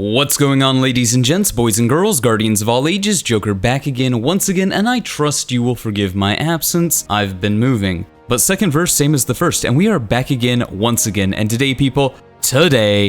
What's going on, ladies and gents, boys and girls, guardians of all ages, Joker back again once again, and I trust you will forgive my absence. I've been moving. But second verse, same as the first, and we are back again once again, and today, people,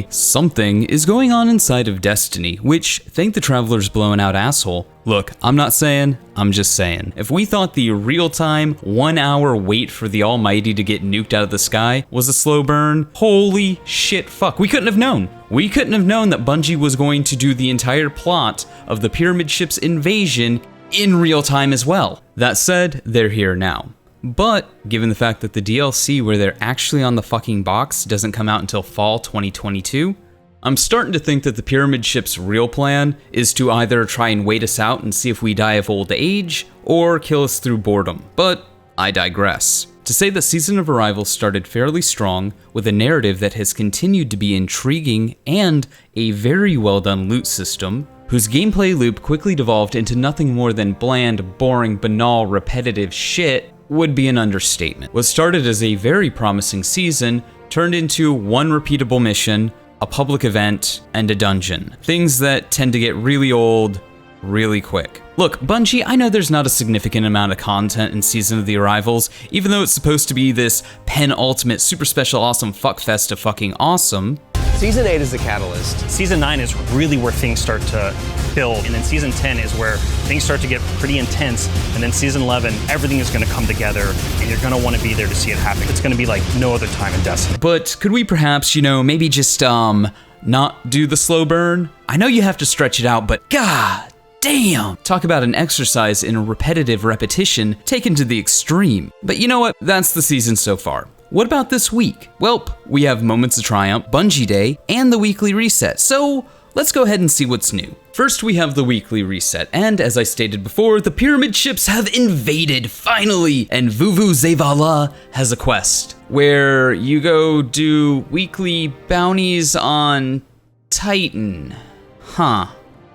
something is going on inside of Destiny, which, thank the Traveler's blown out asshole. Look, I'm not saying, I'm just saying. If we thought the real-time, 1 hour wait for the Almighty to get nuked out of the sky was a slow burn, holy shit fuck, we couldn't have known. We couldn't have known that Bungie was going to do the entire plot of the Pyramid Ship's invasion in real time as well. That said, they're here now. But, given the fact that the DLC where they're actually on the fucking box doesn't come out until fall 2022, I'm starting to think that the Pyramid Ship's real plan is to either try and wait us out and see if we die of old age, or kill us through boredom. But, I digress. To say that Season of Arrival started fairly strong, with a narrative that has continued to be intriguing and a very well done loot system, whose gameplay loop quickly devolved into nothing more than bland, boring, banal, repetitive shit, would be an understatement. What started as a very promising season turned into one repeatable mission, a public event, and a dungeon. Things that tend to get really old really quick. Look, Bungie, I know there's not a significant amount of content in Season of the Arrivals, even though it's supposed to be this penultimate super special awesome fuckfest of fucking awesome. Season 8 is the catalyst. Season 9 is really where things start to build, and then Season 10 is where things start to get pretty intense, and then Season 11, everything is going to come together, and you're going to want to be there to see it happen. It's going to be like no other time in Destiny. But could we perhaps, maybe just, not do the slow burn? I know you have to stretch it out, but god damn! Talk about an exercise in repetitive repetition taken to the extreme. But you know what? That's the season so far. What about this week? Welp, we have Moments of Triumph, Bungie Day, and the weekly reset, so let's go ahead and see what's new. First, we have the weekly reset, and as I stated before, the Pyramid Ships have invaded, finally! And Vuvuzela has a quest, where you go do weekly bounties on Titan. Huh.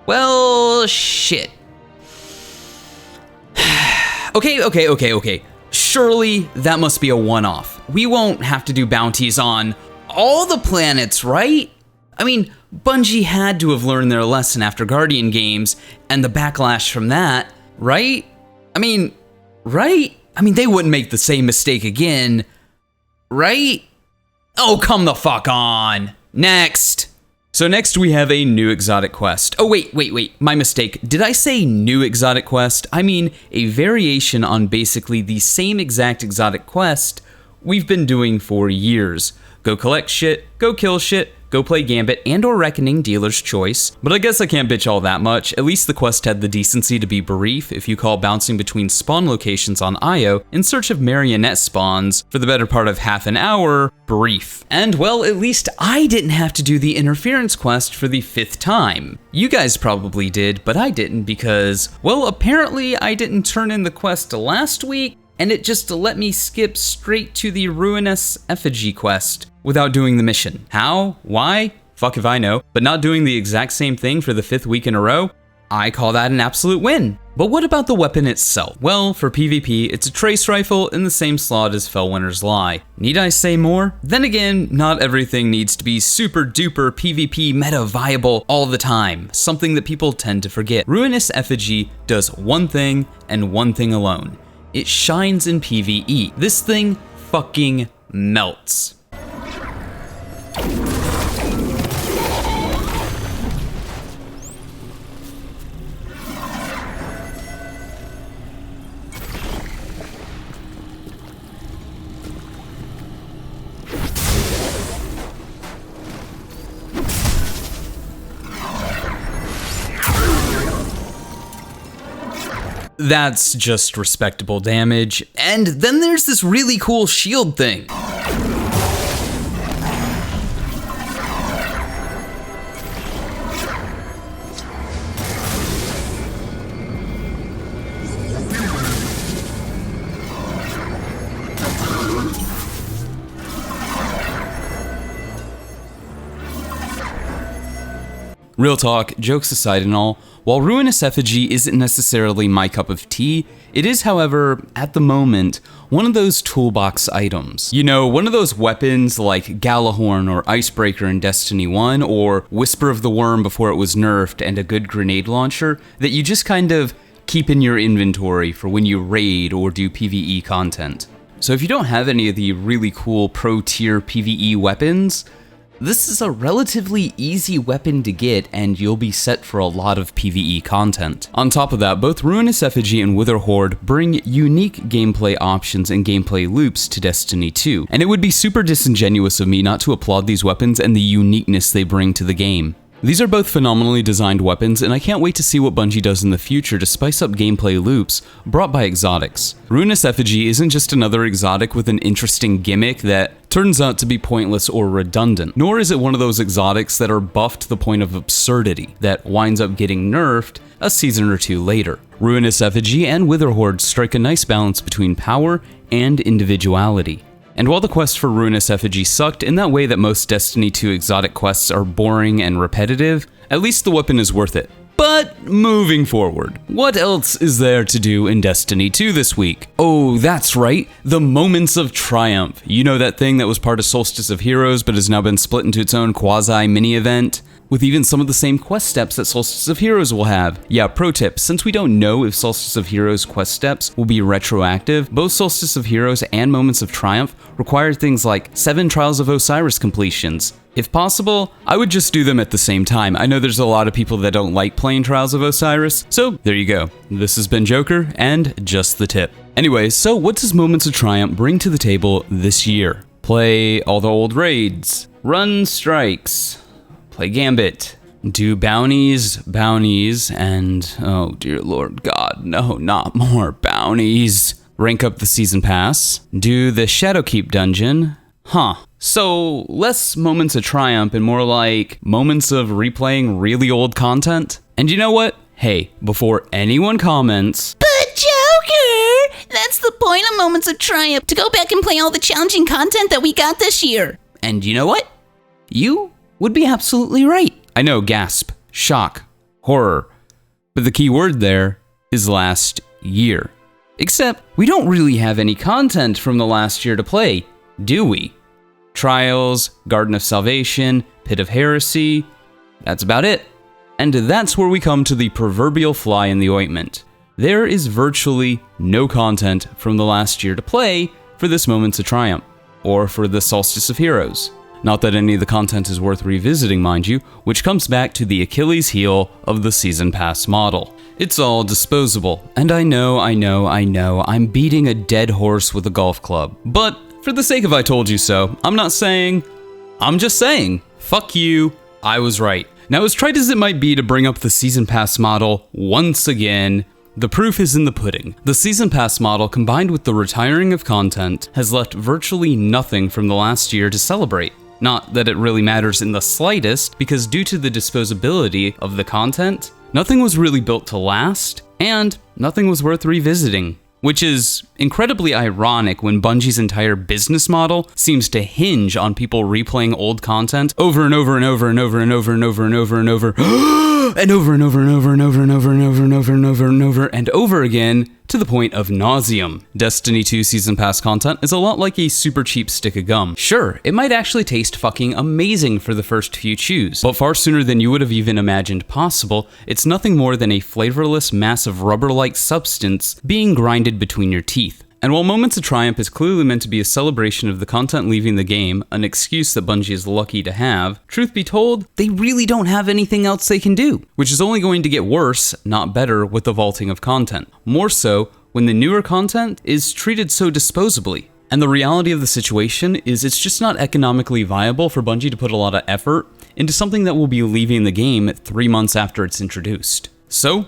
Well, shit. Okay. Surely that must be a one-off. We won't have to do bounties on all the planets, right? I mean, Bungie had to have learned their lesson after Guardian games and the backlash from that, right? I mean, they wouldn't make the same mistake again, right? Oh, come the fuck on. Next. So next we have a new exotic quest. Oh, wait, my mistake. Did I say new exotic quest? I mean a variation on basically the same exact exotic quest we've been doing for years. Go collect shit, go kill shit, go play Gambit and or Reckoning, dealer's choice. But I guess I can't bitch all that much. At least the quest had the decency to be brief if you call bouncing between spawn locations on Io in search of marionette spawns for the better part of half an hour brief. And well, at least I didn't have to do the interference quest for the 5th time. You guys probably did, but I didn't because, well, apparently I didn't turn in the quest last week and it just let me skip straight to the Ruinous effigy quest without doing the mission. How? Why? Fuck if I know. But not doing the exact same thing for the 5th week in a row? I call that an absolute win. But what about the weapon itself? Well, for PvP, it's a trace rifle in the same slot as Fellwinter's Lie. Need I say more? Then again, not everything needs to be super duper PvP meta viable all the time, something that people tend to forget. Ruinous effigy does one thing and one thing alone. It shines in PvE. This thing fucking melts. That's just respectable damage. And then there's this really cool shield thing. Real talk, jokes aside and all, while Ruinous Effigy isn't necessarily my cup of tea, it is, however, at the moment, one of those toolbox items. You know, one of those weapons like Galahorn or Icebreaker in Destiny 1, or Whisper of the Worm before it was nerfed, and a good grenade launcher that you just kind of keep in your inventory for when you raid or do PvE content. So if you don't have any of the really cool pro tier PvE weapons, this is a relatively easy weapon to get, and you'll be set for a lot of PvE content. On top of that, both Ruinous Effigy and Witherhoard bring unique gameplay options and gameplay loops to Destiny 2, and it would be super disingenuous of me not to applaud these weapons and the uniqueness they bring to the game. These are both phenomenally designed weapons, and I can't wait to see what Bungie does in the future to spice up gameplay loops brought by exotics. Ruinous Effigy isn't just another exotic with an interesting gimmick that turns out to be pointless or redundant, nor is it one of those exotics that are buffed to the point of absurdity that winds up getting nerfed a season or two later. Ruinous Effigy and Witherhoard strike a nice balance between power and individuality. And while the quest for Ruinous Effigy sucked in that way that most Destiny 2 exotic quests are boring and repetitive, at least the weapon is worth it. But moving forward, what else is there to do in Destiny 2 this week? Oh, that's right, the Moments of Triumph. You know, that thing that was part of Solstice of Heroes but has now been split into its own quasi mini-event? With even some of the same quest steps that Solstice of Heroes will have. Yeah, pro tip, since we don't know if Solstice of Heroes quest steps will be retroactive, both Solstice of Heroes and Moments of Triumph require things like 7 Trials of Osiris completions. If possible, I would just do them at the same time. I know there's a lot of people that don't like playing Trials of Osiris, so there you go. This has been Joker, and just the tip. Anyways, so what does Moments of Triumph bring to the table this year? Play all the old raids, run strikes, play Gambit, do bounties, and oh dear Lord God, no, not more bounties. Rank up the season pass, do the Shadowkeep dungeon. So less Moments of Triumph and more like moments of replaying really old content. And you know what? Hey, before anyone comments, "But Joker, that's the point of Moments of Triumph, to go back and play all the challenging content that we got this year." And you know what? You would be absolutely right. I know, gasp, shock, horror. But the key word there is last year. Except, we don't really have any content from the last year to play, do we? Trials, Garden of Salvation, Pit of Heresy, that's about it. And that's where we come to the proverbial fly in the ointment. There is virtually no content from the last year to play for this Moments of Triumph, or for the Solstice of Heroes. Not that any of the content is worth revisiting, mind you, which comes back to the Achilles heel of the Season Pass model. It's all disposable, and I know, I'm beating a dead horse with a golf club. But for the sake of I told you so, I'm just saying, fuck you, I was right. Now, as trite as it might be to bring up the Season Pass model once again, the proof is in the pudding. The Season Pass model, combined with the retiring of content, has left virtually nothing from the last year to celebrate. Not that it really matters in the slightest, because due to the disposability of the content, nothing was really built to last, and nothing was worth revisiting. Which is incredibly ironic when Bungie's entire business model seems to hinge on people replaying old content over and over and over and over and over and over and over and over and over and over and over and over and over and over and over and over and over and over again, to the point of nauseum. Destiny 2 Season Pass content is a lot like a super cheap stick of gum. Sure, it might actually taste fucking amazing for the first few chews, but far sooner than you would have even imagined possible, it's nothing more than a flavorless mass of rubber-like substance being grinded between your teeth. And while Moments of Triumph is clearly meant to be a celebration of the content leaving the game, an excuse that Bungie is lucky to have, truth be told, they really don't have anything else they can do, which is only going to get worse, not better, with the vaulting of content. More so, when the newer content is treated so disposably. And the reality of the situation is it's just not economically viable for Bungie to put a lot of effort into something that will be leaving the game 3 months after it's introduced. So,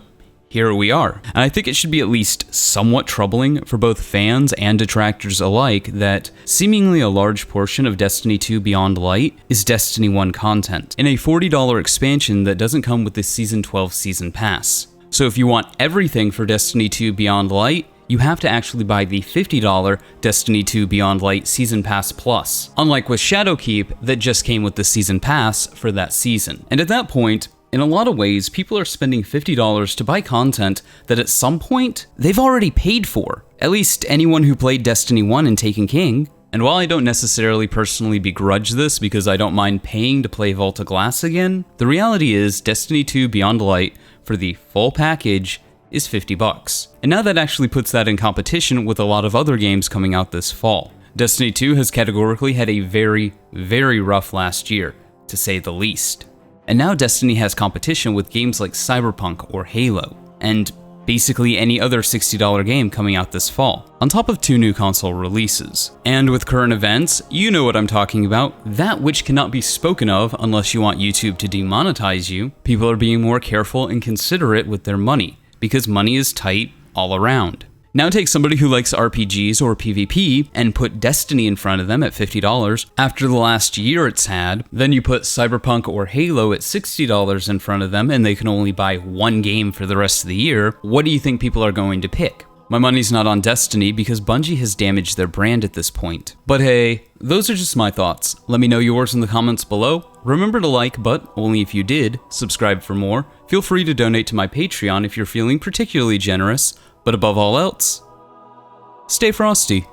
here we are. And I think it should be at least somewhat troubling for both fans and detractors alike that seemingly a large portion of Destiny 2 Beyond Light is Destiny 1 content, in a $40 expansion that doesn't come with the Season 12 Season Pass. So if you want everything for Destiny 2 Beyond Light, you have to actually buy the $50 Destiny 2 Beyond Light Season Pass Plus, unlike with Shadowkeep that just came with the Season Pass for that season. And at that point, In a lot of ways, people are spending $50 to buy content that at some point, they've already paid for. At least anyone who played Destiny 1 and Taken King. And while I don't necessarily personally begrudge this because I don't mind paying to play Vault of Glass again, the reality is Destiny 2 Beyond Light for the full package is $50. And now that actually puts that in competition with a lot of other games coming out this fall. Destiny 2 has categorically had a very, very rough last year, to say the least. And now Destiny has competition with games like Cyberpunk or Halo, and basically any other $60 game coming out this fall, on top of 2 new console releases. And with current events, you know what I'm talking about, that which cannot be spoken of unless you want YouTube to demonetize you, people are being more careful and considerate with their money, because money is tight all around. Now take somebody who likes RPGs or PvP and put Destiny in front of them at $50 after the last year it's had, then you put Cyberpunk or Halo at $60 in front of them and they can only buy 1 game for the rest of the year. What do you think people are going to pick? My money's not on Destiny because Bungie has damaged their brand at this point. But hey, those are just my thoughts. Let me know yours in the comments below. Remember to like, but only if you did, subscribe for more. Feel free to donate to my Patreon if you're feeling particularly generous. But above all else, stay frosty.